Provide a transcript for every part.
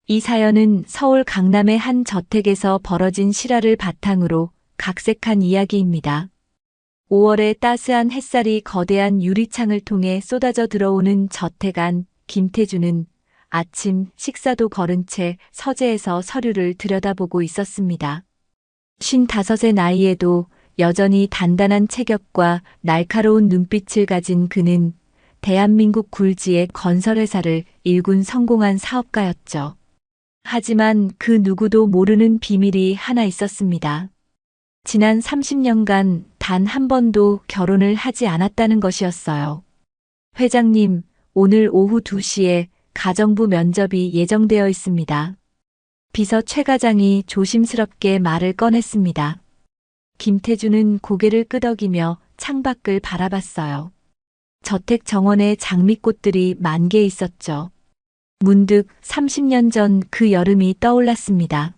이 사연은 서울 강남의 한 저택에서 벌어진 실화를 바탕으로 각색한 이야기입니다. 5월의 따스한 햇살이 거대한 유리창을 통해 쏟아져 들어오는 저택 안 김태주는 아침 식사도 거른 채 서재에서 서류를 들여다보고 있었습니다. 55의 나이에도 여전히 단단한 체격과 날카로운 눈빛을 가진 그는 대한민국 굴지의 건설회사를 일군 성공한 사업가였죠. 하지만 그 누구도 모르는 비밀이 하나 있었습니다. 지난 30년간 단 한 번도 결혼을 하지 않았다는 것이었어요. 회장님, 오늘 오후 2시에 가정부 면접이 예정되어 있습니다. 비서 최 과장이 조심스럽게 말을 꺼냈습니다. 김태주는 고개를 끄덕이며 창밖을 바라봤어요. 저택 정원에 장미꽃들이 만개 있었죠. 문득 30년 전 그 여름이 떠올랐습니다.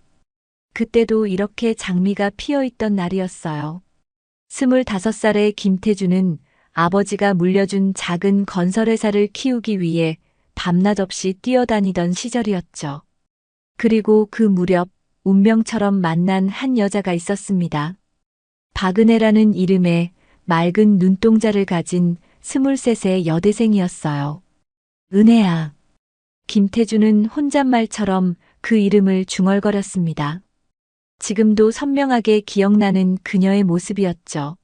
그때도 이렇게 장미가 피어있던 날이었어요. 25살의 김태주는 아버지가 물려준 작은 건설회사를 키우기 위해 밤낮 없이 뛰어다니던 시절이었죠. 그리고 그 무렵 운명처럼 만난 한 여자가 있었습니다. 박은혜라는 이름의 맑은 눈동자를 가진 23세 여대생이었어요. 은혜야. 김태주는 혼잣말처럼 그 이름을 중얼거렸습니다. 지금도 선명하게 기억나는 그녀의 모습이었죠.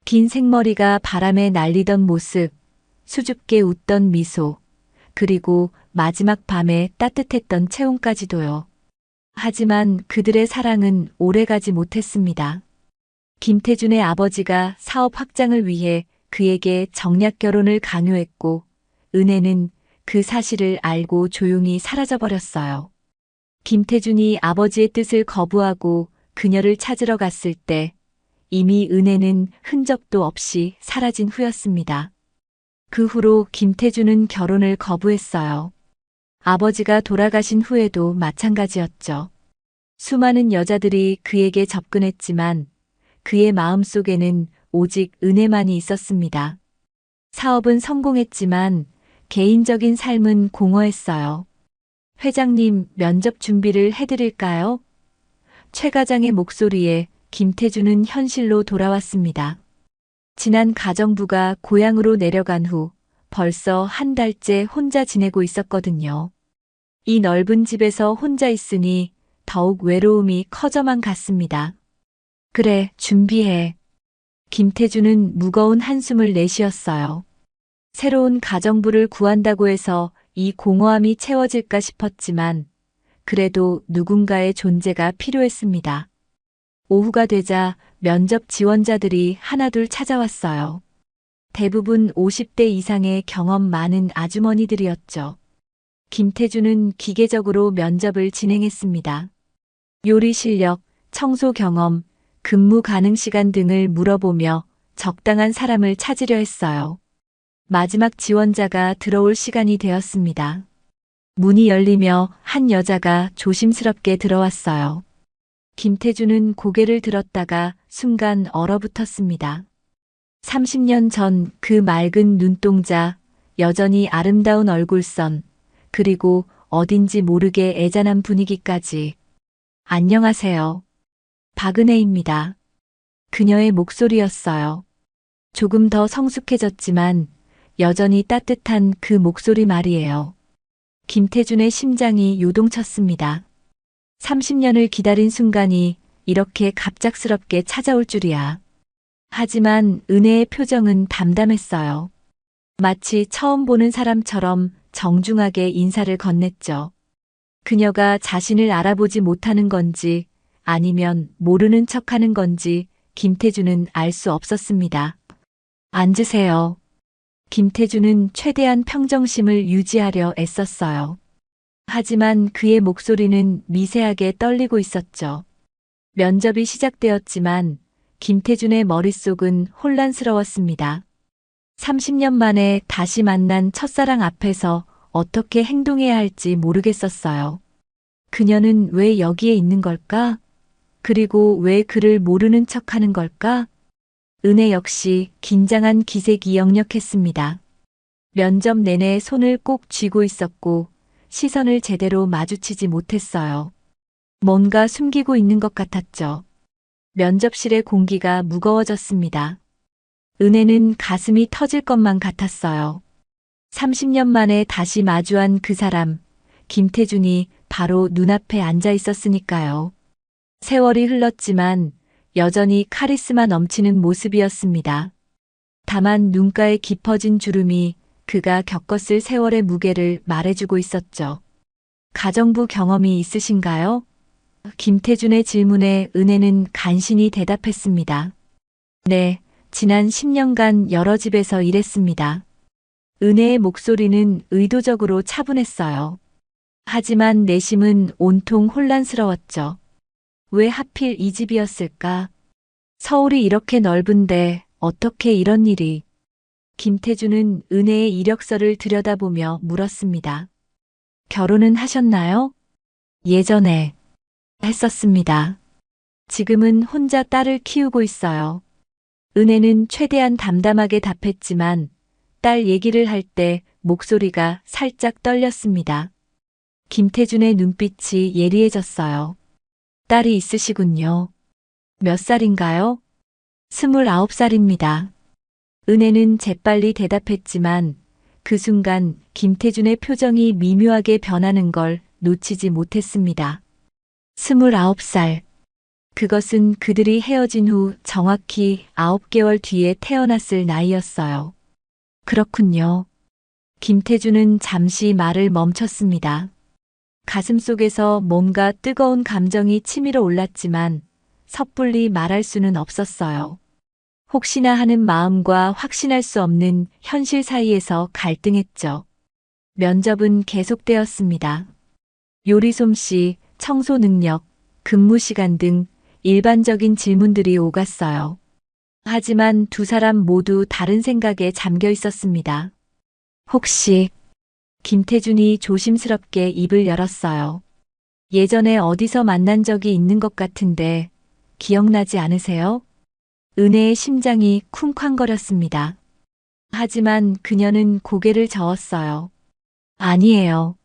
긴 생머리가 바람에 날리던 모습, 수줍게 웃던 미소, 그리고 마지막 밤에 따뜻했던 체온까지도요. 하지만 그들의 사랑은 오래가지 못했습니다. 김태준의 아버지가 사업 확장을 위해 그에게 정략 결혼을 강요했고, 은혜는 그 사실을 알고 조용히 사라져버렸어요. 김태준이 아버지의 뜻을 거부하고 그녀를 찾으러 갔을 때 이미 은혜는 흔적도 없이 사라진 후였습니다. 그 후로 김태준은 결혼을 거부했어요. 아버지가 돌아가신 후에도 마찬가지였죠. 수많은 여자들이 그에게 접근했지만 그의 마음속에는 오직 은혜만이 있었습니다. 사업은 성공했지만 개인적인 삶은 공허했어요. 회장님, 면접 준비를 해드릴까요? 최 과장의 목소리에 김태주는 현실로 돌아왔습니다. 지난 가정부가 고향으로 내려간 후 벌써 한 달째 혼자 지내고 있었거든요. 이 넓은 집에서 혼자 있으니 더욱 외로움이 커져만 갔습니다. 그래, 준비해. 김태주는 무거운 한숨을 내쉬었어요. 새로운 가정부를 구한다고 해서 이 공허함이 채워질까 싶었지만 그래도 누군가의 존재가 필요했습니다. 오후가 되자 면접 지원자들이 하나둘 찾아왔어요. 대부분 50대 이상의 경험 많은 아주머니들이었죠. 김태주는 기계적으로 면접을 진행했습니다. 요리 실력, 청소 경험, 근무 가능 시간 등을 물어보며 적당한 사람을 찾으려 했어요. 마지막 지원자가 들어올 시간이 되었습니다. 문이 열리며 한 여자가 조심스럽게 들어왔어요. 김태주는 고개를 들었다가 순간 얼어붙었습니다. 30년 전 그 맑은 눈동자, 여전히 아름다운 얼굴선, 그리고 어딘지 모르게 애잔한 분위기까지. 안녕하세요. 박은혜입니다. 그녀의 목소리였어요. 조금 더 성숙해졌지만 여전히 따뜻한 그 목소리 말이에요. 김태준의 심장이 요동쳤습니다. 30년을 기다린 순간이 이렇게 갑작스럽게 찾아올 줄이야. 하지만 은혜의 표정은 담담했어요. 마치 처음 보는 사람처럼 정중하게 인사를 건넸죠. 그녀가 자신을 알아보지 못하는 건지 아니면 모르는 척하는 건지 김태준은 알 수 없었습니다. 앉으세요. 김태준은 최대한 평정심을 유지하려 애썼어요. 하지만 그의 목소리는 미세하게 떨리고 있었죠. 면접이 시작되었지만 김태준의 머릿속은 혼란스러웠습니다. 30년 만에 다시 만난 첫사랑 앞에서 어떻게 행동해야 할지 모르겠었어요. 그녀는 왜 여기에 있는 걸까? 그리고 왜 그를 모르는 척하는 걸까? 은혜 역시 긴장한 기색이 역력했습니다. 면접 내내 손을 꼭 쥐고 있었고 시선을 제대로 마주치지 못했어요. 뭔가 숨기고 있는 것 같았죠. 면접실의 공기가 무거워졌습니다. 은혜는 가슴이 터질 것만 같았어요. 30년 만에 다시 마주한 그 사람, 김태준이 바로 눈앞에 앉아 있었으니까요. 세월이 흘렀지만 여전히 카리스마 넘치는 모습이었습니다. 다만 눈가에 깊어진 주름이 그가 겪었을 세월의 무게를 말해주고 있었죠. 가정부 경험이 있으신가요? 김태준의 질문에 은혜는 간신히 대답했습니다. 네, 지난 10년간 여러 집에서 일했습니다. 은혜의 목소리는 의도적으로 차분했어요. 하지만 내심은 온통 혼란스러웠죠. 왜 하필 이 집이었을까? 서울이 이렇게 넓은데 어떻게 이런 일이? 김태준은 은혜의 이력서를 들여다보며 물었습니다. 결혼은 하셨나요? 예전에 했었습니다. 지금은 혼자 딸을 키우고 있어요. 은혜는 최대한 담담하게 답했지만 딸 얘기를 할 때 목소리가 살짝 떨렸습니다. 김태준의 눈빛이 예리해졌어요. 딸이 있으시군요. 몇 살인가요? 29살입니다. 은혜는 재빨리 대답했지만 그 순간 김태준의 표정이 미묘하게 변하는 걸 놓치지 못했습니다. 29살. 그것은 그들이 헤어진 후 정확히 9개월 뒤에 태어났을 나이였어요. 그렇군요. 김태준은 잠시 말을 멈췄습니다. 가슴속에서 뭔가 뜨거운 감정이 치밀어 올랐지만 섣불리 말할 수는 없었어요. 혹시나 하는 마음과 확신할 수 없는 현실 사이에서 갈등했죠. 면접은 계속되었습니다. 요리 솜씨, 청소 능력, 근무 시간 등 일반적인 질문들이 오갔어요. 하지만 두 사람 모두 다른 생각에 잠겨 있었습니다. 혹시 김태준이 조심스럽게 입을 열었어요. 예전에 어디서 만난 적이 있는 것 같은데 기억나지 않으세요? 은혜의 심장이 쿵쾅거렸습니다. 하지만 그녀는 고개를 저었어요. 아니에요.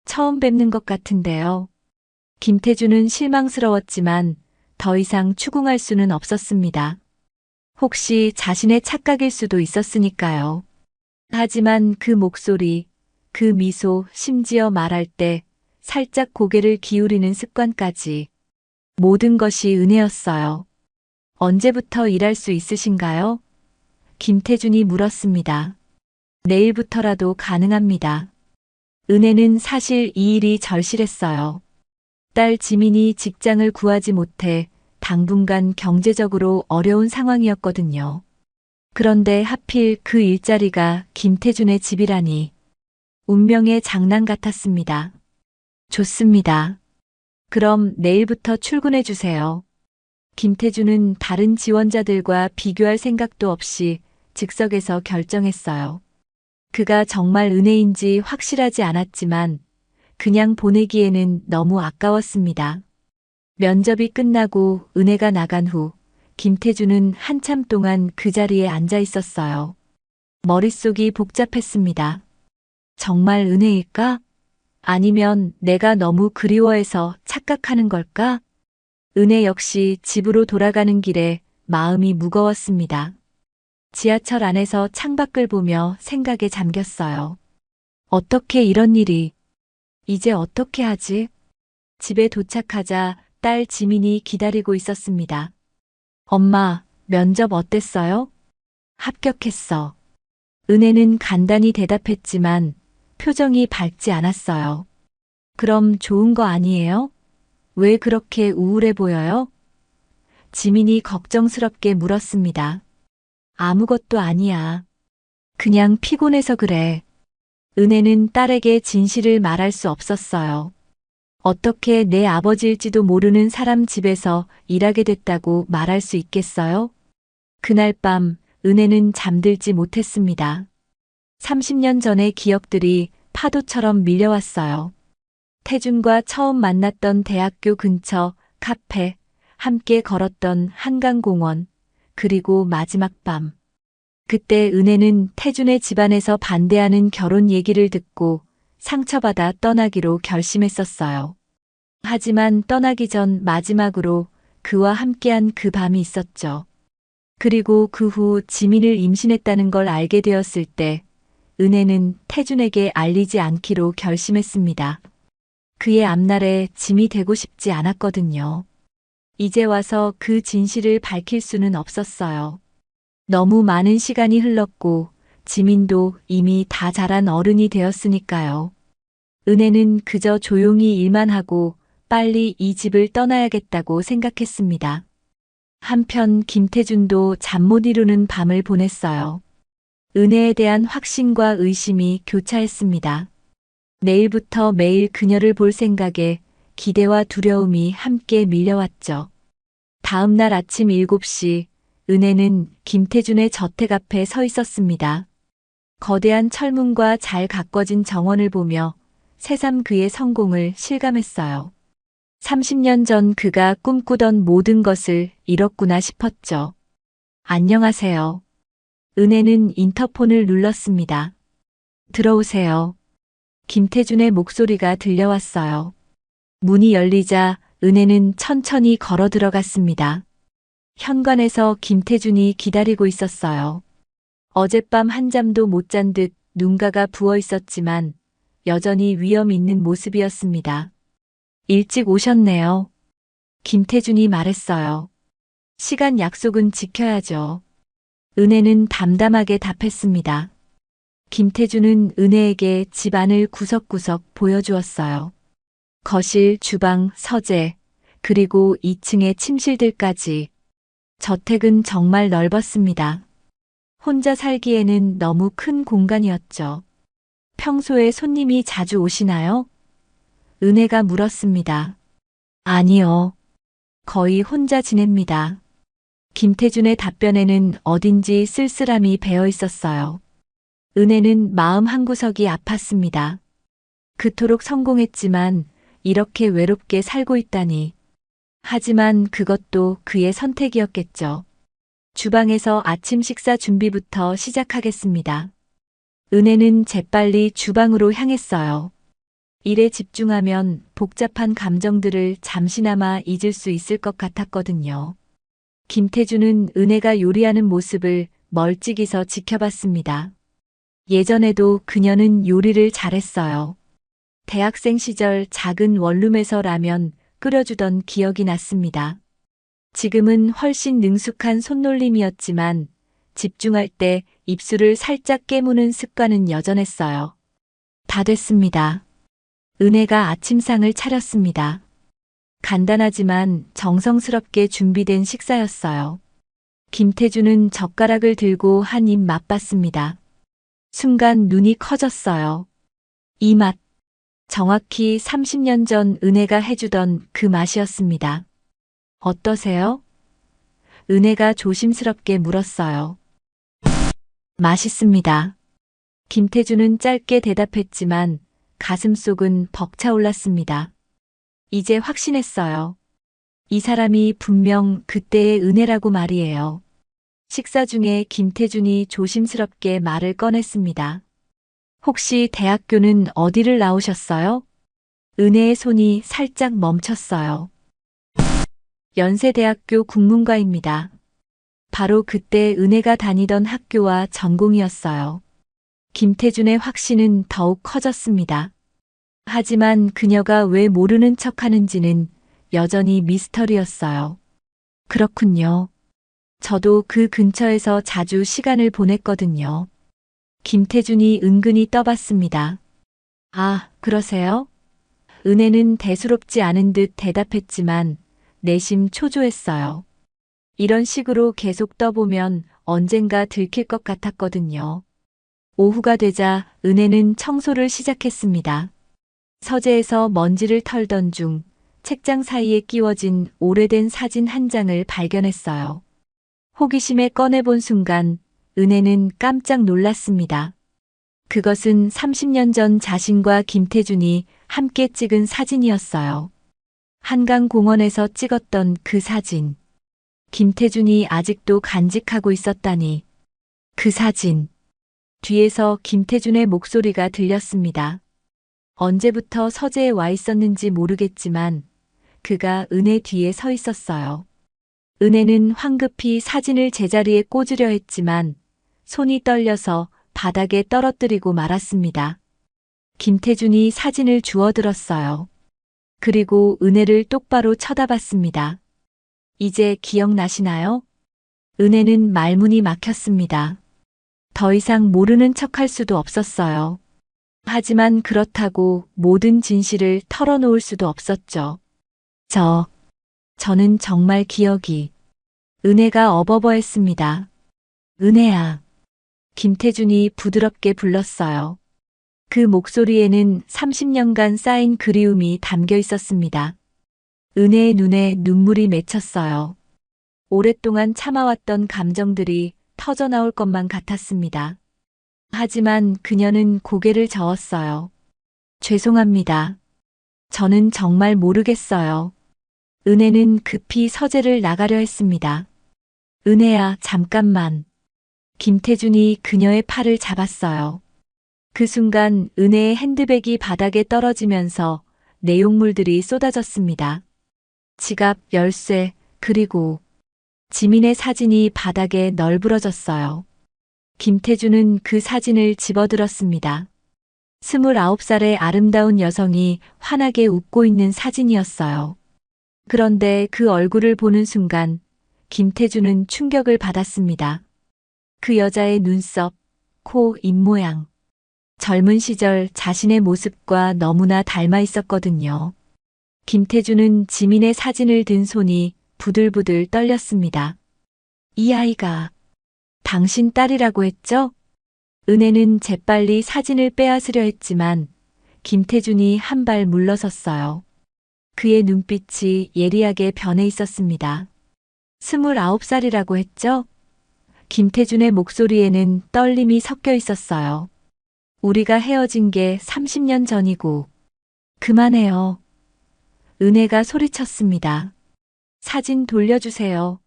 처음 뵙는 것 같은데요. 김태준은 실망스러웠지만 더 이상 추궁할 수는 없었습니다. 혹시 자신의 착각일 수도 있었으니까요. 하지만 그 목소리, 그 미소, 심지어 말할 때 살짝 고개를 기울이는 습관까지 모든 것이 은혜였어요. 언제부터 일할 수 있으신가요? 김태준이 물었습니다. 내일부터라도 가능합니다. 은혜는 사실 이 일이 절실했어요. 딸 지민이 직장을 구하지 못해 당분간 경제적으로 어려운 상황이었거든요. 그런데 하필 그 일자리가 김태준의 집이라니 운명의 장난 같았습니다. 좋습니다. 그럼 내일부터 출근해 주세요. 김태준은 다른 지원자들과 비교할 생각도 없이 즉석에서 결정했어요. 그가 정말 은혜인지 확실하지 않았지만 그냥 보내기에는 너무 아까웠습니다. 면접이 끝나고 은혜가 나간 후 김태준은 한참 동안 그 자리에 앉아 있었어요. 머릿속이 복잡했습니다. 정말 은혜일까? 아니면 내가 너무 그리워해서 착각하는 걸까? 은혜 역시 집으로 돌아가는 길에 마음이 무거웠습니다. 지하철 안에서 창밖을 보며 생각에 잠겼어요. 어떻게 이런 일이? 이제 어떻게 하지? 집에 도착하자 딸 지민이 기다리고 있었습니다. 엄마, 면접 어땠어요? 합격했어. 은혜는 간단히 대답했지만 표정이 밝지 않았어요. 그럼 좋은 거 아니에요? 왜 그렇게 우울해 보여요? 지민이 걱정스럽게 물었습니다. 아무것도 아니야. 그냥 피곤해서 그래. 은혜는 딸에게 진실을 말할 수 없었어요. 어떻게 내 아버지일지도 모르는 사람 집에서 일하게 됐다고 말할 수 있겠어요? 그날 밤 은혜는 잠들지 못했습니다. 30년 전의 기억들이 파도처럼 밀려왔어요. 태준과 처음 만났던 대학교 근처 카페, 함께 걸었던 한강공원, 그리고 마지막 밤. 그때 은혜는 태준의 집안에서 반대하는 결혼 얘기를 듣고 상처받아 떠나기로 결심했었어요. 하지만 떠나기 전 마지막으로 그와 함께한 그 밤이 있었죠. 그리고 그 후 지민을 임신했다는 걸 알게 되었을 때 은혜는 태준에게 알리지 않기로 결심했습니다. 그의 앞날에 짐이 되고 싶지 않았거든요. 이제 와서 그 진실을 밝힐 수는 없었어요. 너무 많은 시간이 흘렀고 지민도 이미 다 자란 어른이 되었으니까요. 은혜는 그저 조용히 일만 하고 빨리 이 집을 떠나야겠다고 생각했습니다. 한편 김태준도 잠 못 이루는 밤을 보냈어요. 은혜에 대한 확신과 의심이 교차했습니다. 내일부터 매일 그녀를 볼 생각에 기대와 두려움이 함께 밀려왔죠. 다음 날 아침 7시 은혜는 김태준의 저택 앞에 서 있었습니다. 거대한 철문과 잘 가꿔진 정원을 보며 새삼 그의 성공을 실감했어요. 30년 전 그가 꿈꾸던 모든 것을 이뤘구나 싶었죠. 안녕하세요. 은혜는 인터폰을 눌렀습니다. 들어오세요. 김태준의 목소리가 들려왔어요. 문이 열리자 은혜는 천천히 걸어 들어갔습니다. 현관에서 김태준이 기다리고 있었어요. 어젯밤 한잠도 못 잔 듯 눈가가 부어 있었지만 여전히 위험 있는 모습이었습니다. 일찍 오셨네요. 김태준이 말했어요. 시간 약속은 지켜야죠. 은혜는 담담하게 답했습니다. 김태준은 은혜에게 집 안을 구석구석 보여주었어요. 거실, 주방, 서재, 그리고 2층의 침실들까지. 저택은 정말 넓었습니다. 혼자 살기에는 너무 큰 공간이었죠. 평소에 손님이 자주 오시나요? 은혜가 물었습니다. 아니요. 거의 혼자 지냅니다. 김태준의 답변에는 어딘지 쓸쓸함이 배어 있었어요. 은혜는 마음 한구석이 아팠습니다. 그토록 성공했지만 이렇게 외롭게 살고 있다니. 하지만 그것도 그의 선택이었겠죠. 주방에서 아침 식사 준비부터 시작하겠습니다. 은혜는 재빨리 주방으로 향했어요. 일에 집중하면 복잡한 감정들을 잠시나마 잊을 수 있을 것 같았거든요. 김태준은 은혜가 요리하는 모습을 멀찍이서 지켜봤습니다. 예전에도 그녀는 요리를 잘했어요. 대학생 시절 작은 원룸에서 라면 끓여주던 기억이 났습니다. 지금은 훨씬 능숙한 손놀림이었지만 집중할 때 입술을 살짝 깨무는 습관은 여전했어요. 다 됐습니다. 은혜가 아침상을 차렸습니다. 간단하지만 정성스럽게 준비된 식사였어요. 김태준은 젓가락을 들고 한 입 맛봤습니다. 순간 눈이 커졌어요. 이 맛. 정확히 30년 전 은혜가 해주던 그 맛이었습니다. 어떠세요? 은혜가 조심스럽게 물었어요. 맛있습니다. 김태준은 짧게 대답했지만 가슴속은 벅차올랐습니다. 이제 확신했어요. 이 사람이 분명 그때의 은혜라고 말이에요. 식사 중에 김태준이 조심스럽게 말을 꺼냈습니다. 혹시 대학교는 어디를 나오셨어요? 은혜의 손이 살짝 멈췄어요. 연세대학교 국문과입니다. 바로 그때 은혜가 다니던 학교와 전공이었어요. 김태준의 확신은 더욱 커졌습니다. 하지만 그녀가 왜 모르는 척하는지는 여전히 미스터리였어요. 그렇군요. 저도 그 근처에서 자주 시간을 보냈거든요. 김태준이 은근히 떠봤습니다. 아, 그러세요? 은혜는 대수롭지 않은 듯 대답했지만 내심 초조했어요. 이런 식으로 계속 떠보면 언젠가 들킬 것 같았거든요. 오후가 되자 은혜는 청소를 시작했습니다. 서재에서 먼지를 털던 중 책장 사이에 끼워진 오래된 사진 한 장을 발견했어요. 호기심에 꺼내본 순간 은혜는 깜짝 놀랐습니다. 그것은 30년 전 자신과 김태준이 함께 찍은 사진이었어요. 한강공원에서 찍었던 그 사진. 김태준이 아직도 간직하고 있었다니. 그 사진. 뒤에서 김태준의 목소리가 들렸습니다. 언제부터 서재에 와 있었는지 모르겠지만 그가 은혜 뒤에 서 있었어요. 은혜는 황급히 사진을 제자리에 꽂으려 했지만 손이 떨려서 바닥에 떨어뜨리고 말았습니다. 김태준이 사진을 주워들었어요. 그리고 은혜를 똑바로 쳐다봤습니다. 이제 기억나시나요? 은혜는 말문이 막혔습니다. 더 이상 모르는 척할 수도 없었어요. 하지만 그렇다고 모든 진실을 털어놓을 수도 없었죠. 저는 정말 기억이. 은혜가 어버버했습니다. 은혜야. 김태준이 부드럽게 불렀어요. 그 목소리에는 30년간 쌓인 그리움이 담겨 있었습니다. 은혜의 눈에 눈물이 맺혔어요. 오랫동안 참아왔던 감정들이 터져나올 것만 같았습니다. 하지만 그녀는 고개를 저었어요. 죄송합니다. 저는 정말 모르겠어요. 은혜는 급히 서재를 나가려 했습니다. 은혜야, 잠깐만. 김태준이 그녀의 팔을 잡았어요. 그 순간 은혜의 핸드백이 바닥에 떨어지면서 내용물들이 쏟아졌습니다. 지갑, 열쇠, 그리고 지민의 사진이 바닥에 널브러졌어요. 김태준은 그 사진을 집어들었습니다. 29살의 아름다운 여성이 환하게 웃고 있는 사진이었어요. 그런데 그 얼굴을 보는 순간 김태준은 충격을 받았습니다. 그 여자의 눈썹, 코, 입모양. 젊은 시절 자신의 모습과 너무나 닮아 있었거든요. 김태준은 지민의 사진을 든 손이 부들부들 떨렸습니다. 이 아이가 당신 딸이라고 했죠? 은혜는 재빨리 사진을 빼앗으려 했지만 김태준이 한 발 물러섰어요. 그의 눈빛이 예리하게 변해 있었습니다. 29살이라고 했죠? 김태준의 목소리에는 떨림이 섞여 있었어요. 우리가 헤어진 게 30년 전이고. 그만해요. 은혜가 소리쳤습니다. 사진 돌려주세요.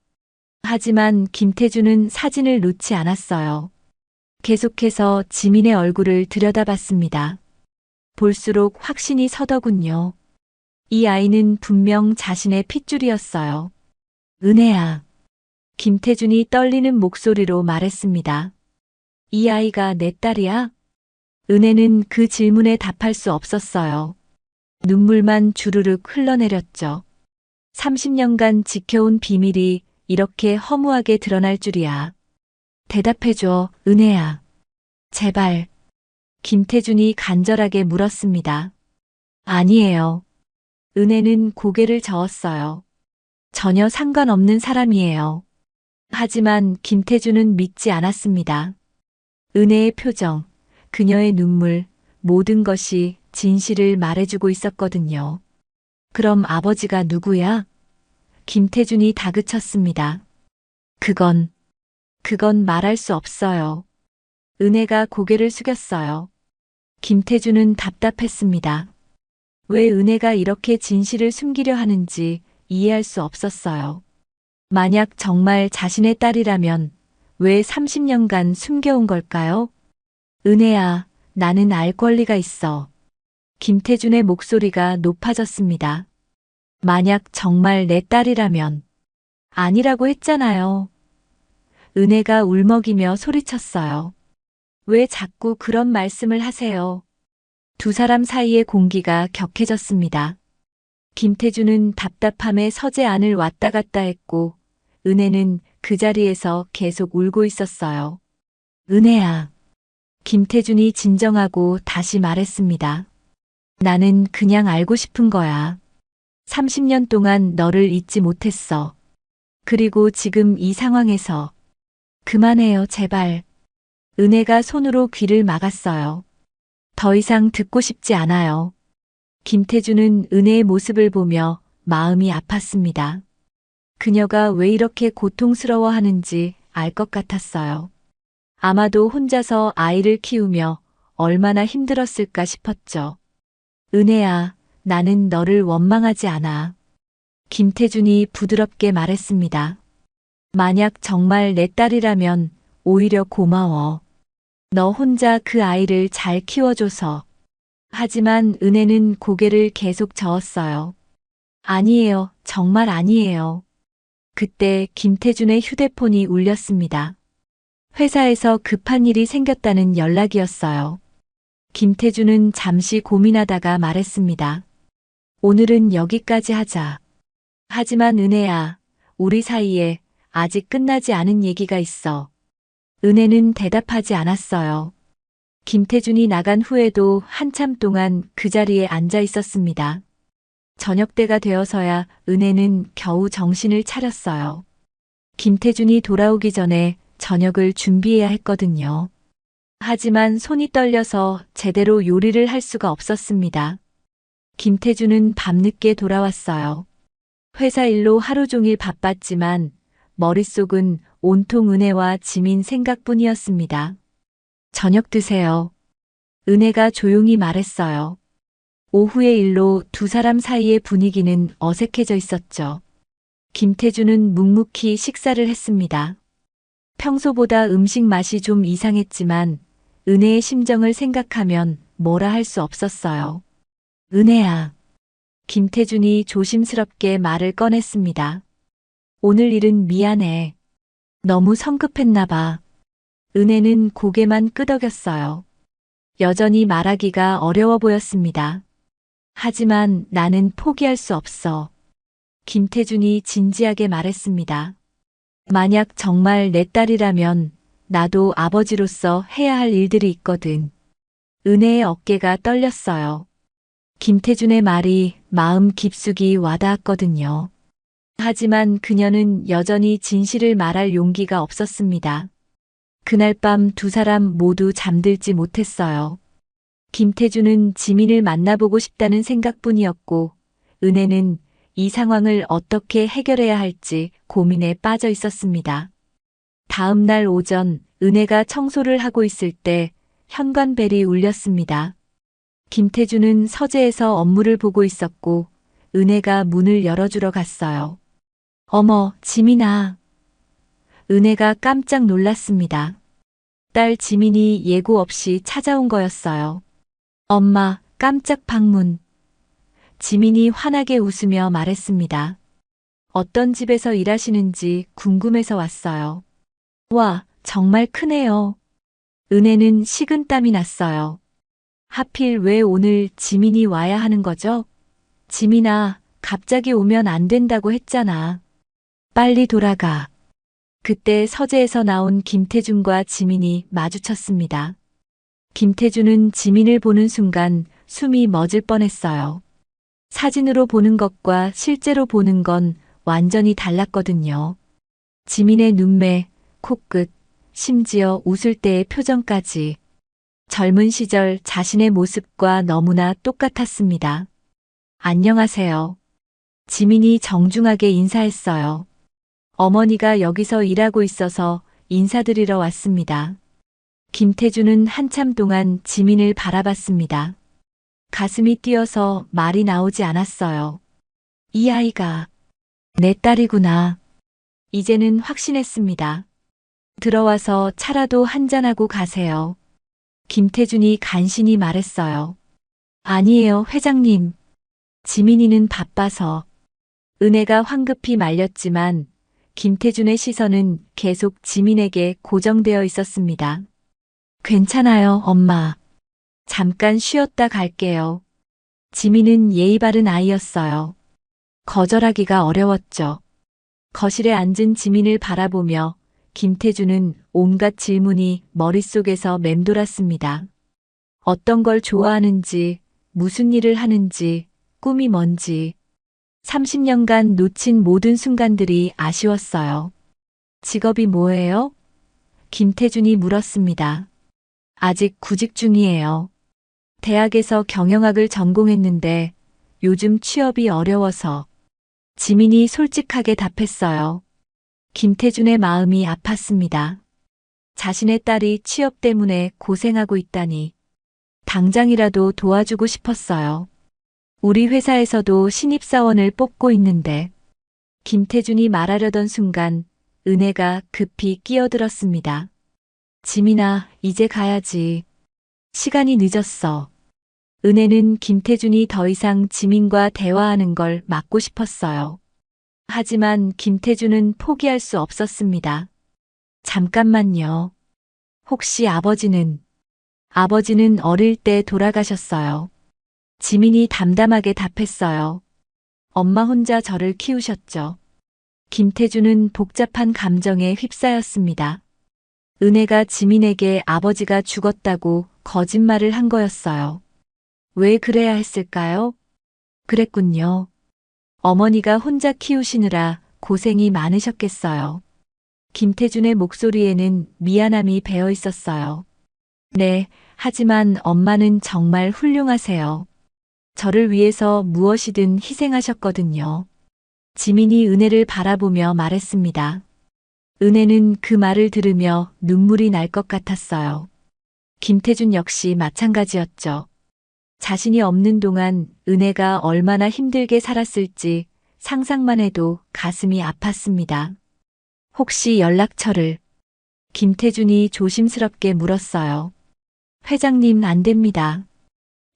하지만 김태준은 사진을 놓지 않았어요. 계속해서 지민의 얼굴을 들여다봤습니다. 볼수록 확신이 서더군요. 이 아이는 분명 자신의 핏줄이었어요. 은혜야. 김태준이 떨리는 목소리로 말했습니다. 이 아이가 내 딸이야? 은혜는 그 질문에 답할 수 없었어요. 눈물만 주르륵 흘러내렸죠. 30년간 지켜온 비밀이 이렇게 허무하게 드러날 줄이야. 대답해줘, 은혜야. 제발. 김태준이 간절하게 물었습니다. 아니에요. 은혜는 고개를 저었어요. 전혀 상관없는 사람이에요. 하지만 김태준은 믿지 않았습니다. 은혜의 표정, 그녀의 눈물, 모든 것이 진실을 말해주고 있었거든요. 그럼 아버지가 누구야? 김태준이 다그쳤습니다. 그건 말할 수 없어요. 은혜가 고개를 숙였어요. 김태준은 답답했습니다. 왜 은혜가 이렇게 진실을 숨기려 하는지 이해할 수 없었어요. 만약 정말 자신의 딸이라면 왜 30년간 숨겨온 걸까요? 은혜야, 나는 알 권리가 있어. 김태준의 목소리가 높아졌습니다. 만약 정말 내 딸이라면. 아니라고 했잖아요. 은혜가 울먹이며 소리쳤어요. 왜 자꾸 그런 말씀을 하세요? 두 사람 사이의 공기가 격해졌습니다. 김태준은 답답함에 서재 안을 왔다 갔다 했고 은혜는 그 자리에서 계속 울고 있었어요. 은혜야. 김태준이 진정하고 다시 말했습니다. 나는 그냥 알고 싶은 거야. 30년 동안 너를 잊지 못했어. 그리고 지금 이 상황에서. 그만해요, 제발. 은혜가 손으로 귀를 막았어요. 더 이상 듣고 싶지 않아요. 김태준은 은혜의 모습을 보며 마음이 아팠습니다. 그녀가 왜 이렇게 고통스러워하는지 알 것 같았어요. 아마도 혼자서 아이를 키우며 얼마나 힘들었을까 싶었죠. 은혜야, 나는 너를 원망하지 않아. 김태준이 부드럽게 말했습니다. 만약 정말 내 딸이라면 오히려 고마워. 너 혼자 그 아이를 잘 키워줘서. 하지만 은혜는 고개를 계속 저었어요. 아니에요. 정말 아니에요. 그때 김태준의 휴대폰이 울렸습니다. 회사에서 급한 일이 생겼다는 연락이었어요. 김태준은 잠시 고민하다가 말했습니다. 오늘은 여기까지 하자. 하지만 은혜야, 우리 사이에 아직 끝나지 않은 얘기가 있어. 은혜는 대답하지 않았어요. 김태준이 나간 후에도 한참 동안 그 자리에 앉아 있었습니다. 저녁때가 되어서야 은혜는 겨우 정신을 차렸어요. 김태준이 돌아오기 전에 저녁을 준비해야 했거든요. 하지만 손이 떨려서 제대로 요리를 할 수가 없었습니다. 김태준은 밤늦게 돌아왔어요. 회사 일로 하루 종일 바빴지만 머릿속은 온통 은혜와 지민 생각뿐이었습니다. 저녁 드세요. 은혜가 조용히 말했어요. 오후의 일로 두 사람 사이의 분위기는 어색해져 있었죠. 김태준은 묵묵히 식사를 했습니다. 평소보다 음식 맛이 좀 이상했지만 은혜의 심정을 생각하면 뭐라 할 수 없었어요. 은혜야. 김태준이 조심스럽게 말을 꺼냈습니다. 오늘 일은 미안해. 너무 성급했나 봐. 은혜는 고개만 끄덕였어요. 여전히 말하기가 어려워 보였습니다. 하지만 나는 포기할 수 없어. 김태준이 진지하게 말했습니다. 만약 정말 내 딸이라면 나도 아버지로서 해야 할 일들이 있거든. 은혜의 어깨가 떨렸어요. 김태준의 말이 마음 깊숙이 와닿았거든요. 하지만 그녀는 여전히 진실을 말할 용기가 없었습니다. 그날 밤 두 사람 모두 잠들지 못했어요. 김태준은 지민을 만나보고 싶다는 생각뿐이었고, 은혜는 이 상황을 어떻게 해결해야 할지 고민에 빠져 있었습니다. 다음 날 오전 은혜가 청소를 하고 있을 때 현관벨이 울렸습니다. 김태준은 서재에서 업무를 보고 있었고 은혜가 문을 열어주러 갔어요. 어머, 지민아. 은혜가 깜짝 놀랐습니다. 딸 지민이 예고 없이 찾아온 거였어요. 엄마, 깜짝 방문. 지민이 환하게 웃으며 말했습니다. 어떤 집에서 일하시는지 궁금해서 왔어요. 와, 정말 크네요. 은혜는 식은땀이 났어요. 하필 왜 오늘 지민이 와야 하는 거죠? 지민아, 갑자기 오면 안 된다고 했잖아. 빨리 돌아가. 그때 서재에서 나온 김태준과 지민이 마주쳤습니다. 김태준은 지민을 보는 순간 숨이 멎을 뻔했어요. 사진으로 보는 것과 실제로 보는 건 완전히 달랐거든요. 지민의 눈매, 코끝, 심지어 웃을 때의 표정까지. 젊은 시절 자신의 모습과 너무나 똑같았습니다. 안녕하세요. 지민이 정중하게 인사했어요. 어머니가 여기서 일하고 있어서 인사드리러 왔습니다. 김태준은 한참 동안 지민을 바라봤습니다. 가슴이 뛰어서 말이 나오지 않았어요. 이 아이가 내 딸이구나. 이제는 확신했습니다. 들어와서 차라도 한잔하고 가세요. 김태준이 간신히 말했어요. 아니에요, 회장님. 지민이는 바빠서. 은혜가 황급히 말렸지만 김태준의 시선은 계속 지민에게 고정되어 있었습니다. 괜찮아요, 엄마. 잠깐 쉬었다 갈게요. 지민은 예의 바른 아이였어요. 거절하기가 어려웠죠. 거실에 앉은 지민을 바라보며 김태준은 온갖 질문이 머릿속에서 맴돌았습니다. 어떤 걸 좋아하는지, 무슨 일을 하는지, 꿈이 뭔지. 30년간 놓친 모든 순간들이 아쉬웠어요. 직업이 뭐예요? 김태준이 물었습니다. 아직 구직 중이에요. 대학에서 경영학을 전공했는데 요즘 취업이 어려워서. 지민이 솔직하게 답했어요. 김태준의 마음이 아팠습니다. 자신의 딸이 취업 때문에 고생하고 있다니. 당장이라도 도와주고 싶었어요. 우리 회사에서도 신입사원을 뽑고 있는데. 김태준이 말하려던 순간 은혜가 급히 끼어들었습니다. 지민아, 이제 가야지. 시간이 늦었어. 은혜는 김태준이 더 이상 지민과 대화하는 걸 막고 싶었어요. 하지만 김태준은 포기할 수 없었습니다. 잠깐만요. 혹시 아버지는 어릴 때 돌아가셨어요. 지민이 담담하게 답했어요. 엄마 혼자 저를 키우셨죠. 김태준은 복잡한 감정에 휩싸였습니다. 은혜가 지민에게 아버지가 죽었다고 거짓말을 한 거였어요. 왜 그래야 했을까요? 그랬군요. 어머니가 혼자 키우시느라 고생이 많으셨겠어요. 김태준의 목소리에는 미안함이 배어 있었어요. 네, 하지만 엄마는 정말 훌륭하세요. 저를 위해서 무엇이든 희생하셨거든요. 지민이 은혜를 바라보며 말했습니다. 은혜는 그 말을 들으며 눈물이 날 것 같았어요. 김태준 역시 마찬가지였죠. 자신이 없는 동안 은혜가 얼마나 힘들게 살았을지 상상만 해도 가슴이 아팠습니다. 혹시 연락처를? 김태준이 조심스럽게 물었어요. 회장님 안 됩니다.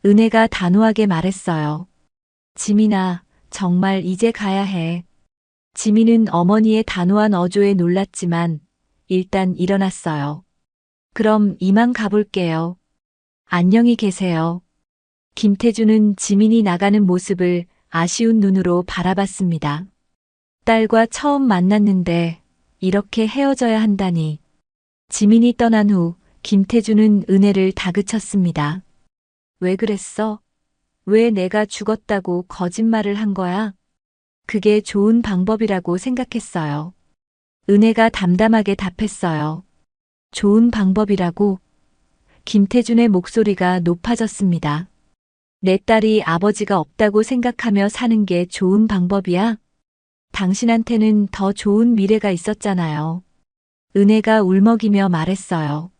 은혜가 단호하게 말했어요. 지민아, 정말 이제 가야 해. 지민은 어머니의 단호한 어조에 놀랐지만 일단 일어났어요. 그럼 이만 가볼게요. 안녕히 계세요. 김태준은 지민이 나가는 모습을 아쉬운 눈으로 바라봤습니다. 딸과 처음 만났는데 이렇게 헤어져야 한다니. 지민이 떠난 후 김태준은 은혜를 다그쳤습니다. 왜 그랬어? 왜 내가 죽었다고 거짓말을 한 거야? 그게 좋은 방법이라고 생각했어요. 은혜가 담담하게 답했어요. 좋은 방법이라고? 김태준의 목소리가 높아졌습니다. 내 딸이 아버지가 없다고 생각하며 사는 게 좋은 방법이야? 당신한테는 더 좋은 미래가 있었잖아요. 은혜가 울먹이며 말했어요.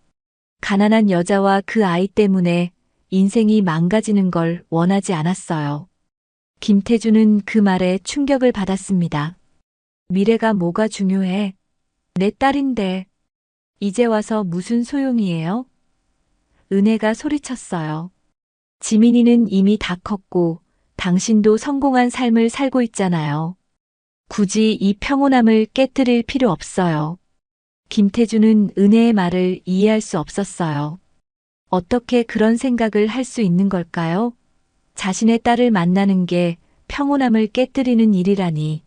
가난한 여자와 그 아이 때문에 인생이 망가지는 걸 원하지 않았어요. 김태준은 그 말에 충격을 받았습니다. 미래가 뭐가 중요해? 내 딸인데. 이제 와서 무슨 소용이에요? 은혜가 소리쳤어요. 지민이는 이미 다 컸고 당신도 성공한 삶을 살고 있잖아요. 굳이 이 평온함을 깨뜨릴 필요 없어요. 김태준은 은혜의 말을 이해할 수 없었어요. 어떻게 그런 생각을 할 수 있는 걸까요? 자신의 딸을 만나는 게 평온함을 깨뜨리는 일이라니.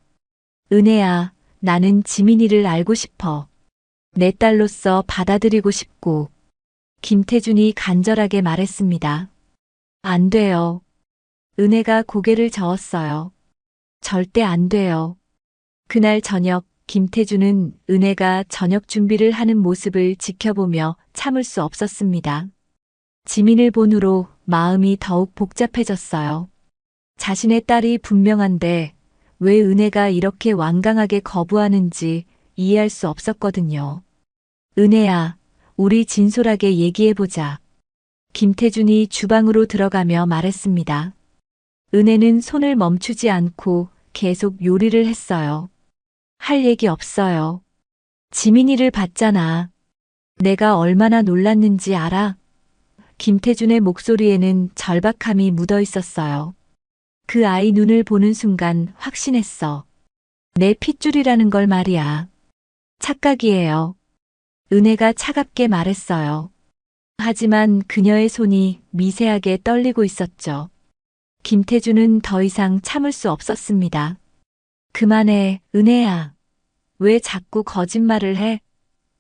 은혜야, 나는 지민이를 알고 싶어. 내 딸로서 받아들이고 싶고. 김태준이 간절하게 말했습니다. 안 돼요. 은혜가 고개를 저었어요. 절대 안 돼요. 그날 저녁 김태준은 은혜가 저녁 준비를 하는 모습을 지켜보며 참을 수 없었습니다. 지민을 본 후로 마음이 더욱 복잡해졌어요. 자신의 딸이 분명한데 왜 은혜가 이렇게 완강하게 거부하는지 이해할 수 없었거든요. 은혜야, 우리 진솔하게 얘기해보자. 김태준이 주방으로 들어가며 말했습니다. 은혜는 손을 멈추지 않고 계속 요리를 했어요. 할 얘기 없어요. 지민이를 봤잖아. 내가 얼마나 놀랐는지 알아? 김태준의 목소리에는 절박함이 묻어 있었어요. 그 아이 눈을 보는 순간 확신했어. 내 핏줄이라는 걸 말이야. 착각이에요. 은혜가 차갑게 말했어요. 하지만 그녀의 손이 미세하게 떨리고 있었죠. 김태준은 더 이상 참을 수 없었습니다. 그만해, 은혜야. 왜 자꾸 거짓말을 해?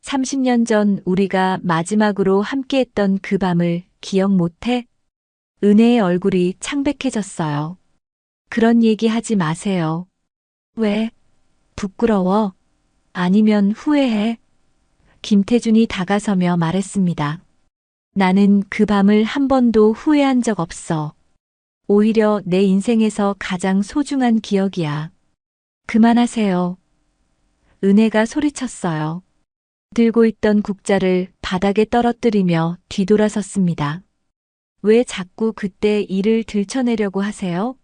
30년 전 우리가 마지막으로 함께했던 그 밤을 기억 못해? 은혜의 얼굴이 창백해졌어요. 그런 얘기 하지 마세요. 왜? 부끄러워? 아니면 후회해? 김태준이 다가서며 말했습니다. 나는 그 밤을 한 번도 후회한 적 없어. 오히려 내 인생에서 가장 소중한 기억이야. 그만하세요. 은혜가 소리쳤어요. 들고 있던 국자를 바닥에 떨어뜨리며 뒤돌아섰습니다. 왜 자꾸 그때 일을 들춰내려고 하세요?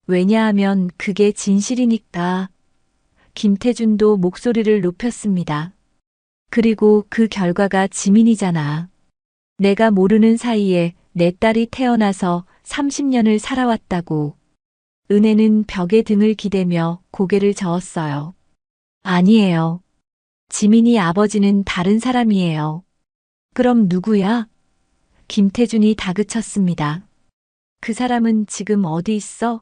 왜냐하면 그게 진실이니까. 김태준도 목소리를 높였습니다. 그리고 그 결과가 지민이잖아. 내가 모르는 사이에 내 딸이 태어나서 30년을 살아왔다고. 은혜는 벽에 등을 기대며 고개를 저었어요. 아니에요. 지민이 아버지는 다른 사람이에요. 그럼 누구야? 김태준이 다그쳤습니다. 그 사람은 지금 어디 있어?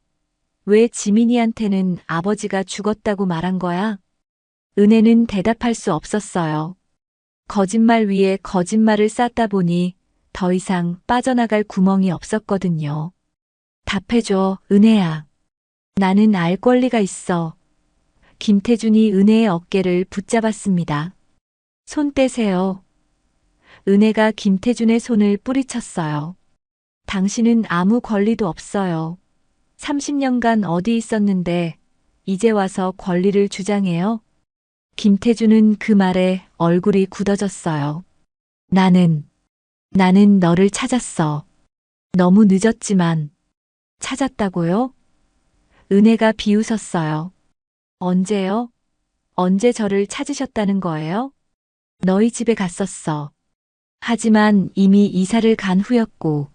왜 지민이한테는 아버지가 죽었다고 말한 거야? 은혜는 대답할 수 없었어요. 거짓말 위에 거짓말을 쌓다 보니 더 이상 빠져나갈 구멍이 없었거든요. 답해줘, 은혜야. 나는 알 권리가 있어. 김태준이 은혜의 어깨를 붙잡았습니다. 손 떼세요. 은혜가 김태준의 손을 뿌리쳤어요. 당신은 아무 권리도 없어요. 30년간 어디 있었는데 이제 와서 권리를 주장해요? 김태준은 그 말에 얼굴이 굳어졌어요. 나는 너를 찾았어. 너무 늦었지만. 찾았다고요? 은혜가 비웃었어요. 언제요? 언제 저를 찾으셨다는 거예요? 너희 집에 갔었어. 하지만 이미 이사를 간 후였고.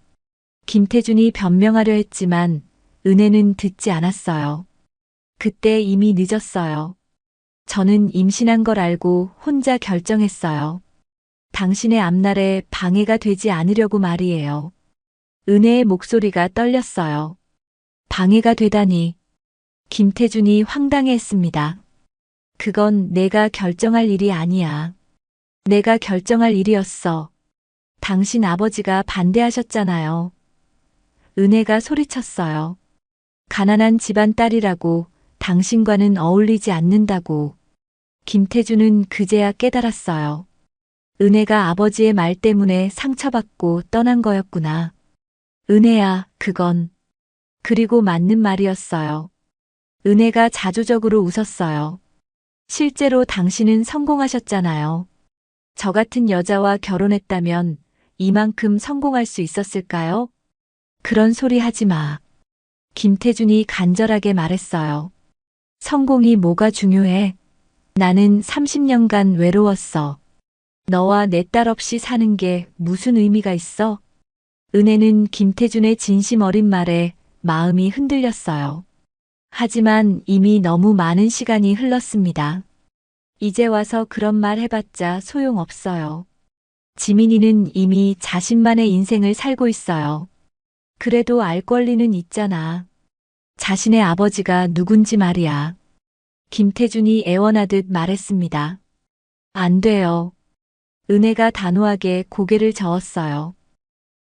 김태준이 변명하려 했지만 은혜는 듣지 않았어요. 그때 이미 늦었어요. 저는 임신한 걸 알고 혼자 결정했어요. 당신의 앞날에 방해가 되지 않으려고 말이에요. 은혜의 목소리가 떨렸어요. 방해가 되다니. 김태준이 황당해했습니다. 그건 내가 결정할 일이 아니야. 내가 결정할 일이었어. 당신 아버지가 반대하셨잖아요. 은혜가 소리쳤어요. 가난한 집안 딸이라고 당신과는 어울리지 않는다고. 김태준은 그제야 깨달았어요. 은혜가 아버지의 말 때문에 상처받고 떠난 거였구나. 은혜야, 그건. 그리고 맞는 말이었어요. 은혜가 자조적으로 웃었어요. 실제로 당신은 성공하셨잖아요. 저 같은 여자와 결혼했다면 이만큼 성공할 수 있었을까요? 그런 소리 하지 마. 김태준이 간절하게 말했어요. 성공이 뭐가 중요해? 나는 30년간 외로웠어. 너와 내 딸 없이 사는 게 무슨 의미가 있어? 은혜는 김태준의 진심 어린 말에 마음이 흔들렸어요. 하지만 이미 너무 많은 시간이 흘렀습니다. 이제 와서 그런 말 해봤자 소용없어요. 지민이는 이미 자신만의 인생을 살고 있어요. 그래도 알 권리는 있잖아. 자신의 아버지가 누군지 말이야. 김태준이 애원하듯 말했습니다. 안 돼요. 은혜가 단호하게 고개를 저었어요.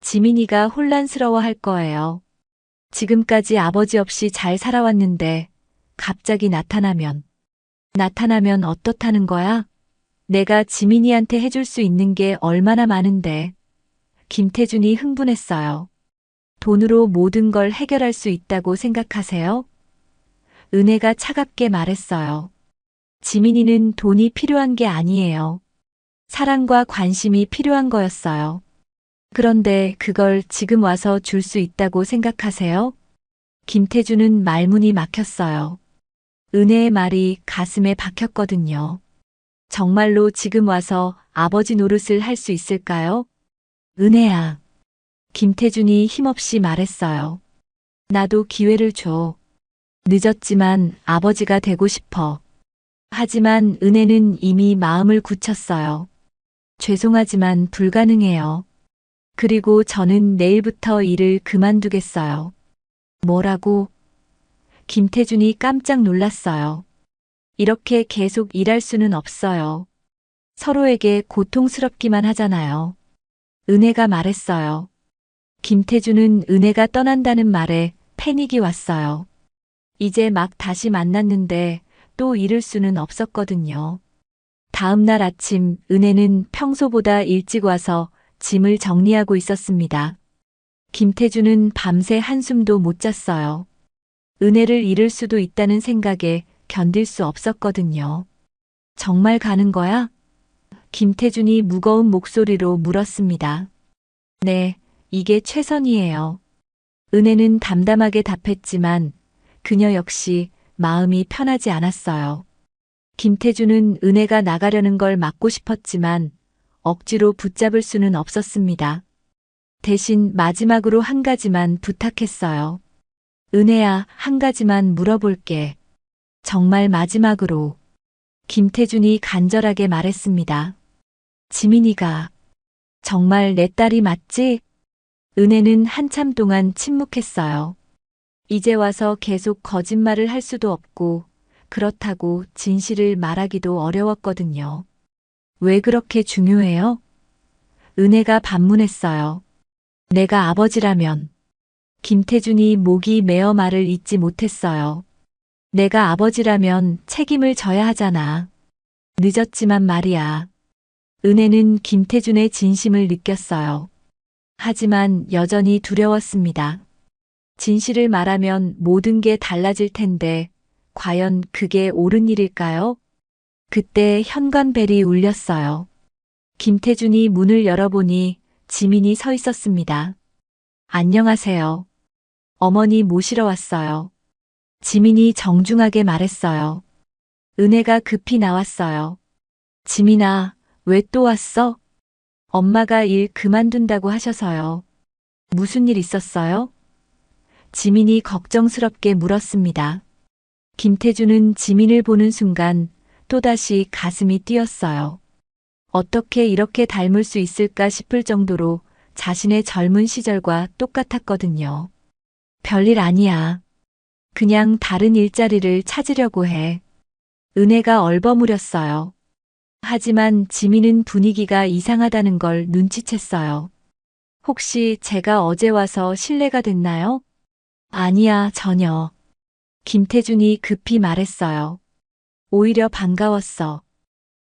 지민이가 혼란스러워할 거예요. 지금까지 아버지 없이 잘 살아왔는데 갑자기 나타나면 어떻다는 거야? 내가 지민이한테 해줄 수 있는 게 얼마나 많은데. 김태준이 흥분했어요. 돈으로 모든 걸 해결할 수 있다고 생각하세요? 은혜가 차갑게 말했어요. 지민이는 돈이 필요한 게 아니에요. 사랑과 관심이 필요한 거였어요. 그런데 그걸 지금 와서 줄 수 있다고 생각하세요? 김태준은 말문이 막혔어요. 은혜의 말이 가슴에 박혔거든요. 정말로 지금 와서 아버지 노릇을 할 수 있을까요? 은혜야. 김태준이 힘없이 말했어요. 나도 기회를 줘. 늦었지만 아버지가 되고 싶어. 하지만 은혜는 이미 마음을 굳혔어요. 죄송하지만 불가능해요. 그리고 저는 내일부터 일을 그만두겠어요. 뭐라고? 김태준이 깜짝 놀랐어요. 이렇게 계속 일할 수는 없어요. 서로에게 고통스럽기만 하잖아요. 은혜가 말했어요. 김태준은 은혜가 떠난다는 말에 패닉이 왔어요. 이제 막 다시 만났는데 또 이럴 수는 없었거든요. 다음 날 아침 은혜는 평소보다 일찍 와서 짐을 정리하고 있었습니다. 김태준은 밤새 한숨도 못 잤어요. 은혜를 잃을 수도 있다는 생각에 견딜 수 없었거든요. 정말 가는 거야? 김태준이 무거운 목소리로 물었습니다. 네, 이게 최선이에요. 은혜는 담담하게 답했지만 그녀 역시 마음이 편하지 않았어요. 김태준은 은혜가 나가려는 걸 막고 싶었지만 억지로 붙잡을 수는 없었습니다. 대신 마지막으로 한 가지만 부탁했어요. 은혜야, 한 가지만 물어볼게. 정말 마지막으로. 김태준이 간절하게 말했습니다. 지민이가 정말 내 딸이 맞지? 은혜는 한참 동안 침묵했어요. 이제 와서 계속 거짓말을 할 수도 없고, 그렇다고 진실을 말하기도 어려웠거든요. 왜 그렇게 중요해요? 은혜가 반문했어요. 내가 아버지라면. 김태준이 목이 메어 말을 잇지 못했어요. 내가 아버지라면 책임을 져야 하잖아. 늦었지만 말이야. 은혜는 김태준의 진심을 느꼈어요. 하지만 여전히 두려웠습니다. 진실을 말하면 모든 게 달라질 텐데, 과연 그게 옳은 일일까요? 그때 현관벨이 울렸어요. 김태준이 문을 열어보니 지민이 서 있었습니다. 안녕하세요. 어머니 모시러 왔어요. 지민이 정중하게 말했어요. 은혜가 급히 나왔어요. 지민아, 왜 또 왔어? 엄마가 일 그만둔다고 하셔서요. 무슨 일 있었어요? 지민이 걱정스럽게 물었습니다. 김태준은 지민을 보는 순간 또다시 가슴이 뛰었어요. 어떻게 이렇게 닮을 수 있을까 싶을 정도로 자신의 젊은 시절과 똑같았거든요. 별일 아니야. 그냥 다른 일자리를 찾으려고 해. 은혜가 얼버무렸어요. 하지만 지민은 분위기가 이상하다는 걸 눈치챘어요. 혹시 제가 어제 와서 실례가 됐나요? 아니야, 전혀. 김태준이 급히 말했어요. 오히려 반가웠어.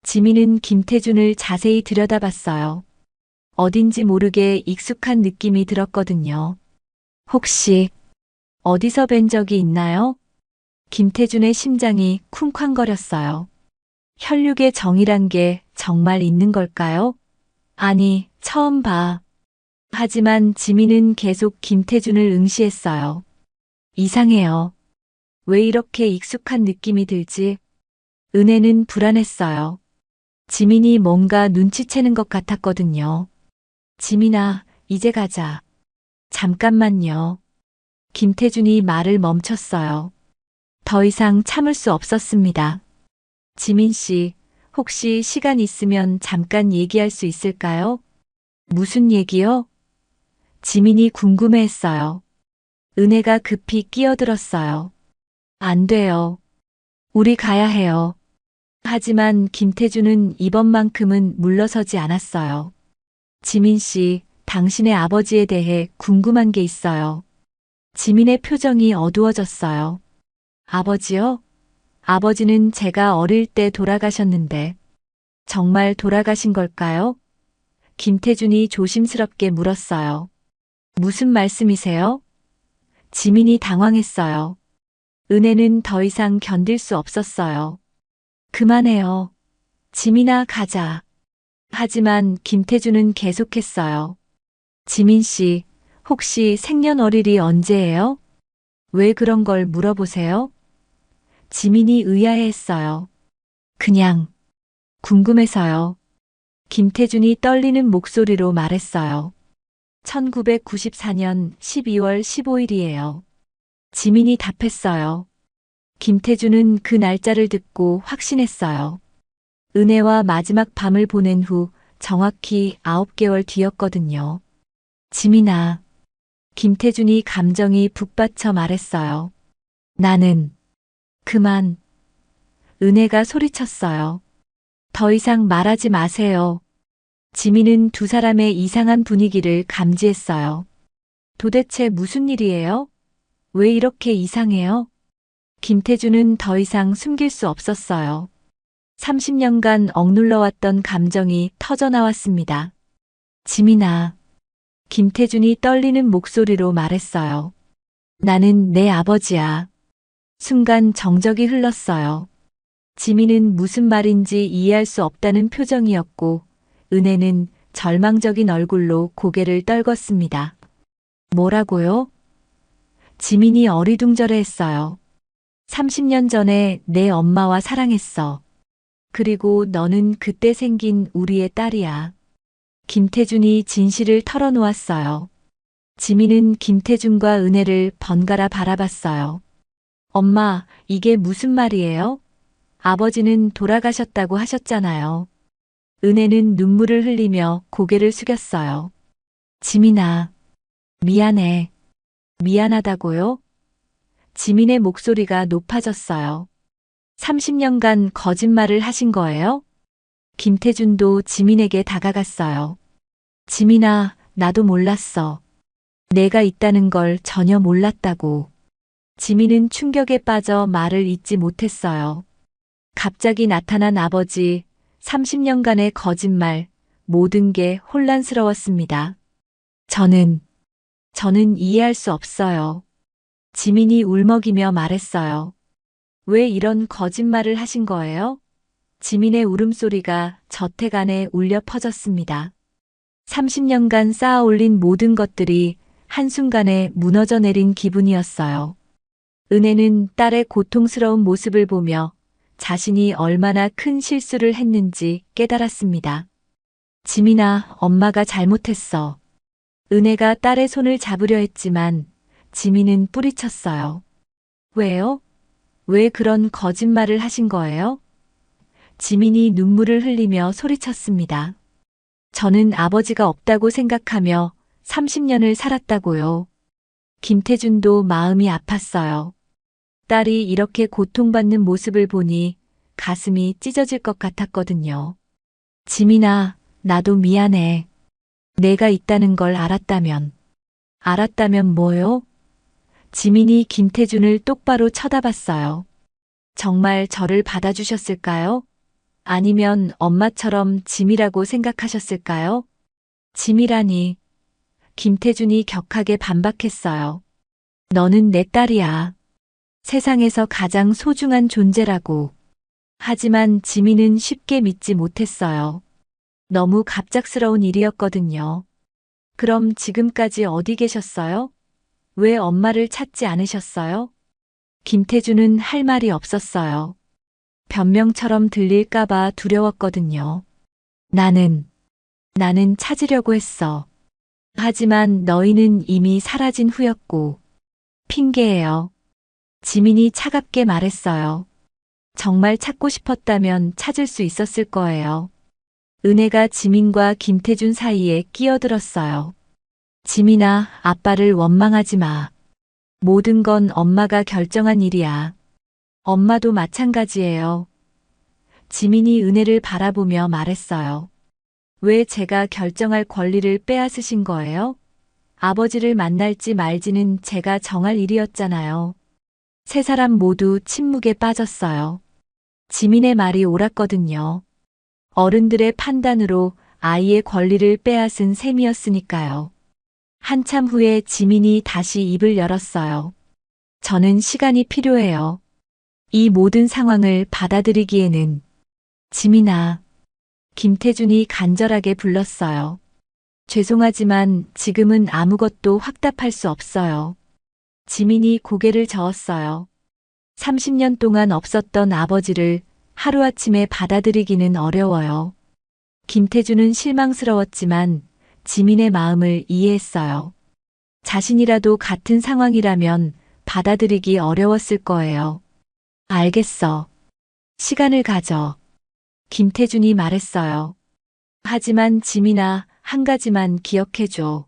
지민은 김태준을 자세히 들여다봤어요. 어딘지 모르게 익숙한 느낌이 들었거든요. 혹시 어디서 뵌 적이 있나요? 김태준의 심장이 쿵쾅거렸어요. 혈육의 정이란 게 정말 있는 걸까요? 아니, 처음 봐. 하지만 지민은 계속 김태준을 응시했어요. 이상해요. 왜 이렇게 익숙한 느낌이 들지? 은혜는 불안했어요. 지민이 뭔가 눈치채는 것 같았거든요. 지민아, 이제 가자. 잠깐만요. 김태준이 말을 멈췄어요. 더 이상 참을 수 없었습니다. 지민 씨, 혹시 시간 있으면 잠깐 얘기할 수 있을까요? 무슨 얘기요? 지민이 궁금해했어요. 은혜가 급히 끼어들었어요. 안 돼요. 우리 가야 해요. 하지만 김태준은 이번만큼은 물러서지 않았어요. 지민 씨, 당신의 아버지에 대해 궁금한 게 있어요. 지민의 표정이 어두워졌어요. 아버지요? 아버지는 제가 어릴 때 돌아가셨는데, 정말 돌아가신 걸까요? 김태준이 조심스럽게 물었어요. 무슨 말씀이세요? 지민이 당황했어요. 은혜는 더 이상 견딜 수 없었어요. 그만해요. 지민아, 가자. 하지만 김태준은 계속했어요. 지민 씨, 혹시 생년월일이 언제예요? 왜 그런 걸 물어보세요? 지민이 의아해했어요. 그냥 궁금해서요. 김태준이 떨리는 목소리로 말했어요. 1994년 12월 15일이에요. 지민이 답했어요. 김태준은 그 날짜를 듣고 확신했어요. 은혜와 마지막 밤을 보낸 후 정확히 9개월 뒤였거든요. 지민아. 김태준이 감정이 북받쳐 말했어요. 나는 그만. 은혜가 소리쳤어요. 더 이상 말하지 마세요. 지민은 두 사람의 이상한 분위기를 감지했어요. 도대체 무슨 일이에요? 왜 이렇게 이상해요? 김태준은 더 이상 숨길 수 없었어요. 30년간 억눌러왔던 감정이 터져나왔습니다. 지민아. 김태준이 떨리는 목소리로 말했어요. 나는 내 아버지야. 순간 정적이 흘렀어요. 지민은 무슨 말인지 이해할 수 없다는 표정이었고, 은혜는 절망적인 얼굴로 고개를 떨궜습니다. 뭐라고요? 지민이 어리둥절해했어요. 30년 전에 내 엄마와 사랑했어. 그리고 너는 그때 생긴 우리의 딸이야. 김태준이 진실을 털어놓았어요. 지민은 김태준과 은혜를 번갈아 바라봤어요. 엄마, 이게 무슨 말이에요? 아버지는 돌아가셨다고 하셨잖아요. 은혜는 눈물을 흘리며 고개를 숙였어요. 지민아, 미안해. 미안하다고요? 지민의 목소리가 높아졌어요. 30년간 거짓말을 하신 거예요? 김태준도 지민에게 다가갔어요. 지민아, 나도 몰랐어. 내가 있다는 걸 전혀 몰랐다고. 지민은 충격에 빠져 말을 잇지 못했어요. 갑자기 나타난 아버지, 30년간의 거짓말, 모든 게 혼란스러웠습니다. 저는 이해할 수 없어요. 지민이 울먹이며 말했어요. 왜 이런 거짓말을 하신 거예요? 지민의 울음소리가 저택 안에 울려 퍼졌습니다. 30년간 쌓아 올린 모든 것들이 한순간에 무너져 내린 기분이었어요. 은혜는 딸의 고통스러운 모습을 보며 자신이 얼마나 큰 실수를 했는지 깨달았습니다. 지민아, 엄마가 잘못했어. 은혜가 딸의 손을 잡으려 했지만 지민은 뿌리쳤어요. 왜요? 왜 그런 거짓말을 하신 거예요? 지민이 눈물을 흘리며 소리쳤습니다. 저는 아버지가 없다고 생각하며 30년을 살았다고요. 김태준도 마음이 아팠어요. 딸이 이렇게 고통받는 모습을 보니 가슴이 찢어질 것 같았거든요. 지민아, 나도 미안해. 내가 있다는 걸 알았다면. 알았다면 뭐요? 지민이 김태준을 똑바로 쳐다봤어요. 정말 저를 받아주셨을까요? 아니면 엄마처럼 짐이라고 생각하셨을까요? 짐이라니. 김태준이 격하게 반박했어요. 너는 내 딸이야. 세상에서 가장 소중한 존재라고. 하지만 지민은 쉽게 믿지 못했어요. 너무 갑작스러운 일이었거든요. 그럼 지금까지 어디 계셨어요? 왜 엄마를 찾지 않으셨어요? 김태준은 할 말이 없었어요. 변명처럼 들릴까봐 두려웠거든요. 나는 찾으려고 했어. 하지만 너희는 이미 사라진 후였고. 핑계예요. 지민이 차갑게 말했어요. 정말 찾고 싶었다면 찾을 수 있었을 거예요. 은혜가 지민과 김태준 사이에 끼어들었어요. 지민아, 아빠를 원망하지 마. 모든 건 엄마가 결정한 일이야. 엄마도 마찬가지예요. 지민이 은혜를 바라보며 말했어요. 왜 제가 결정할 권리를 빼앗으신 거예요? 아버지를 만날지 말지는 제가 정할 일이었잖아요. 세 사람 모두 침묵에 빠졌어요. 지민의 말이 옳았거든요. 어른들의 판단으로 아이의 권리를 빼앗은 셈이었으니까요. 한참 후에 지민이 다시 입을 열었어요. 저는 시간이 필요해요. 이 모든 상황을 받아들이기에는. 지민아. 김태준이 간절하게 불렀어요. 죄송하지만 지금은 아무것도 확답할 수 없어요. 지민이 고개를 저었어요. 30년 동안 없었던 아버지를 하루아침에 받아들이기는 어려워요. 김태준은 실망스러웠지만 지민의 마음을 이해했어요. 자신이라도 같은 상황이라면 받아들이기 어려웠을 거예요. 알겠어. 시간을 가져. 김태준이 말했어요. 하지만 지민아, 한 가지만 기억해줘.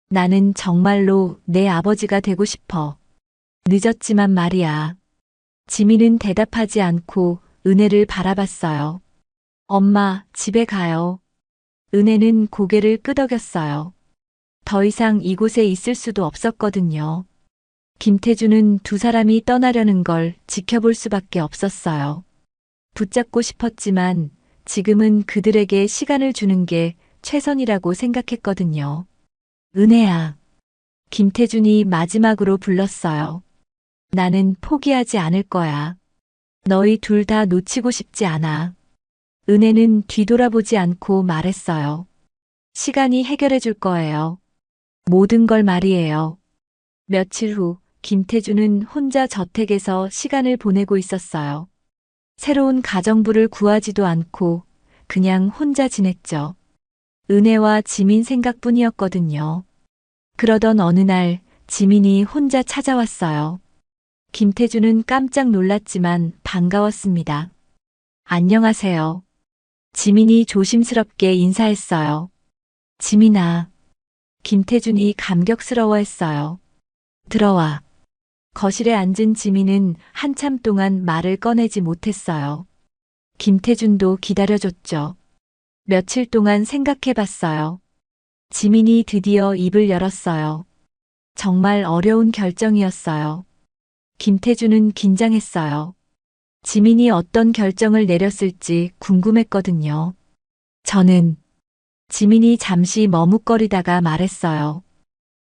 나는 정말로 내 아버지가 되고 싶어. 늦었지만 말이야. 지민은 대답하지 않고 은혜를 바라봤어요. 엄마, 집에 가요. 은혜는 고개를 끄덕였어요. 더 이상 이곳에 있을 수도 없었거든요. 김태준은 두 사람이 떠나려는 걸 지켜볼 수밖에 없었어요. 붙잡고 싶었지만 지금은 그들에게 시간을 주는 게 최선이라고 생각했거든요. 은혜야. 김태준이 마지막으로 불렀어요. 나는 포기하지 않을 거야. 너희 둘 다 놓치고 싶지 않아. 은혜는 뒤돌아보지 않고 말했어요. 시간이 해결해 줄 거예요. 모든 걸 말이에요. 며칠 후 김태준은 혼자 저택에서 시간을 보내고 있었어요. 새로운 가정부를 구하지도 않고 그냥 혼자 지냈죠. 은혜와 지민 생각뿐이었거든요. 그러던 어느 날 지민이 혼자 찾아왔어요. 김태준은 깜짝 놀랐지만 반가웠습니다. 안녕하세요. 지민이 조심스럽게 인사했어요. 지민아. 김태준이 감격스러워했어요. 들어와. 거실에 앉은 지민은 한참 동안 말을 꺼내지 못했어요. 김태준도 기다려줬죠. 며칠 동안 생각해봤어요. 지민이 드디어 입을 열었어요. 정말 어려운 결정이었어요. 김태준은 긴장했어요. 지민이 어떤 결정을 내렸을지 궁금했거든요. 저는 지민이 잠시 머뭇거리다가 말했어요.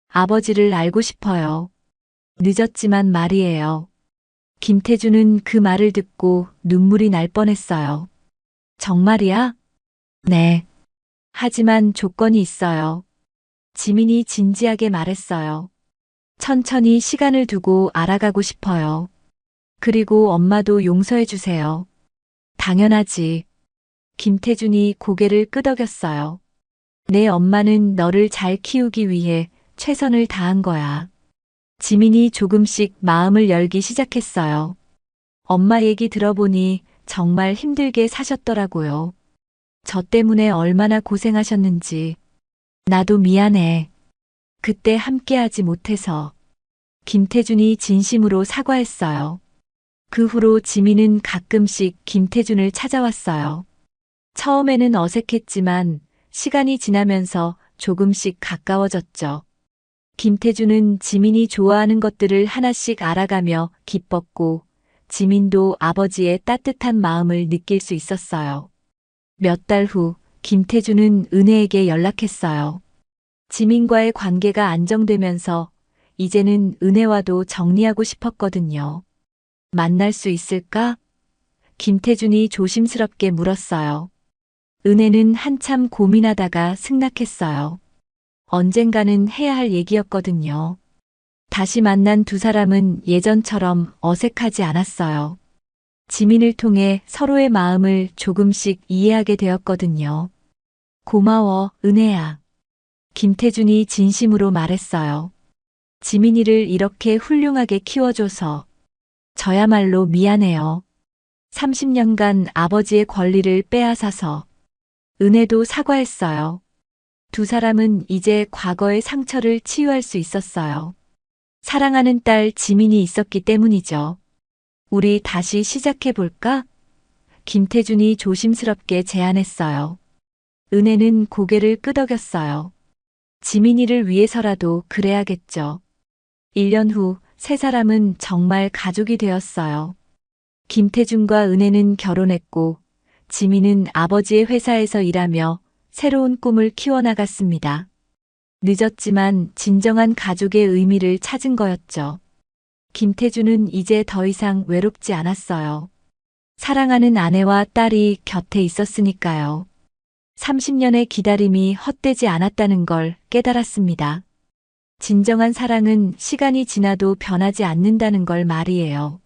아버지를 알고 싶어요. 늦었지만 말이에요. 김태준은 그 말을 듣고 눈물이 날 뻔했어요. 정말이야? 네. 하지만 조건이 있어요. 지민이 진지하게 말했어요. 천천히 시간을 두고 알아가고 싶어요. 그리고 엄마도 용서해 주세요. 당연하지. 김태준이 고개를 끄덕였어요. 내 엄마는 너를 잘 키우기 위해 최선을 다한 거야. 지민이 조금씩 마음을 열기 시작했어요. 엄마 얘기 들어보니 정말 힘들게 사셨더라고요. 저 때문에 얼마나 고생하셨는지. 나도 미안해. 그때 함께하지 못해서. 김태준이 진심으로 사과했어요. 그 후로 지민은 가끔씩 김태준을 찾아왔어요. 처음에는 어색했지만 시간이 지나면서 조금씩 가까워졌죠. 김태준은 지민이 좋아하는 것들을 하나씩 알아가며 기뻤고 지민도 아버지의 따뜻한 마음을 느낄 수 있었어요. 몇 달 후 김태준은 은혜에게 연락했어요. 지민과의 관계가 안정되면서 이제는 은혜와도 정리하고 싶었거든요. 만날 수 있을까? 김태준이 조심스럽게 물었어요. 은혜는 한참 고민하다가 승낙했어요. 언젠가는 해야 할 얘기였거든요. 다시 만난 두 사람은 예전처럼 어색하지 않았어요. 지민을 통해 서로의 마음을 조금씩 이해하게 되었거든요. 고마워, 은혜야. 김태준이 진심으로 말했어요. 지민이를 이렇게 훌륭하게 키워줘서 저야말로 미안해요. 30년간 아버지의 권리를 빼앗아서. 은혜도 사과했어요. 두 사람은 이제 과거의 상처를 치유할 수 있었어요. 사랑하는 딸 지민이 있었기 때문이죠. 우리 다시 시작해볼까? 김태준이 조심스럽게 제안했어요. 은혜는 고개를 끄덕였어요. 지민이를 위해서라도 그래야겠죠. 1년 후 세 사람은 정말 가족이 되었어요. 김태준과 은혜는 결혼했고 지민은 아버지의 회사에서 일하며 새로운 꿈을 키워나갔습니다. 늦었지만 진정한 가족의 의미를 찾은 거였죠. 김태준은 이제 더 이상 외롭지 않았어요. 사랑하는 아내와 딸이 곁에 있었으니까요. 30년의 기다림이 헛되지 않았다는 걸 깨달았습니다. 진정한 사랑은 시간이 지나도 변하지 않는다는 걸 말이에요.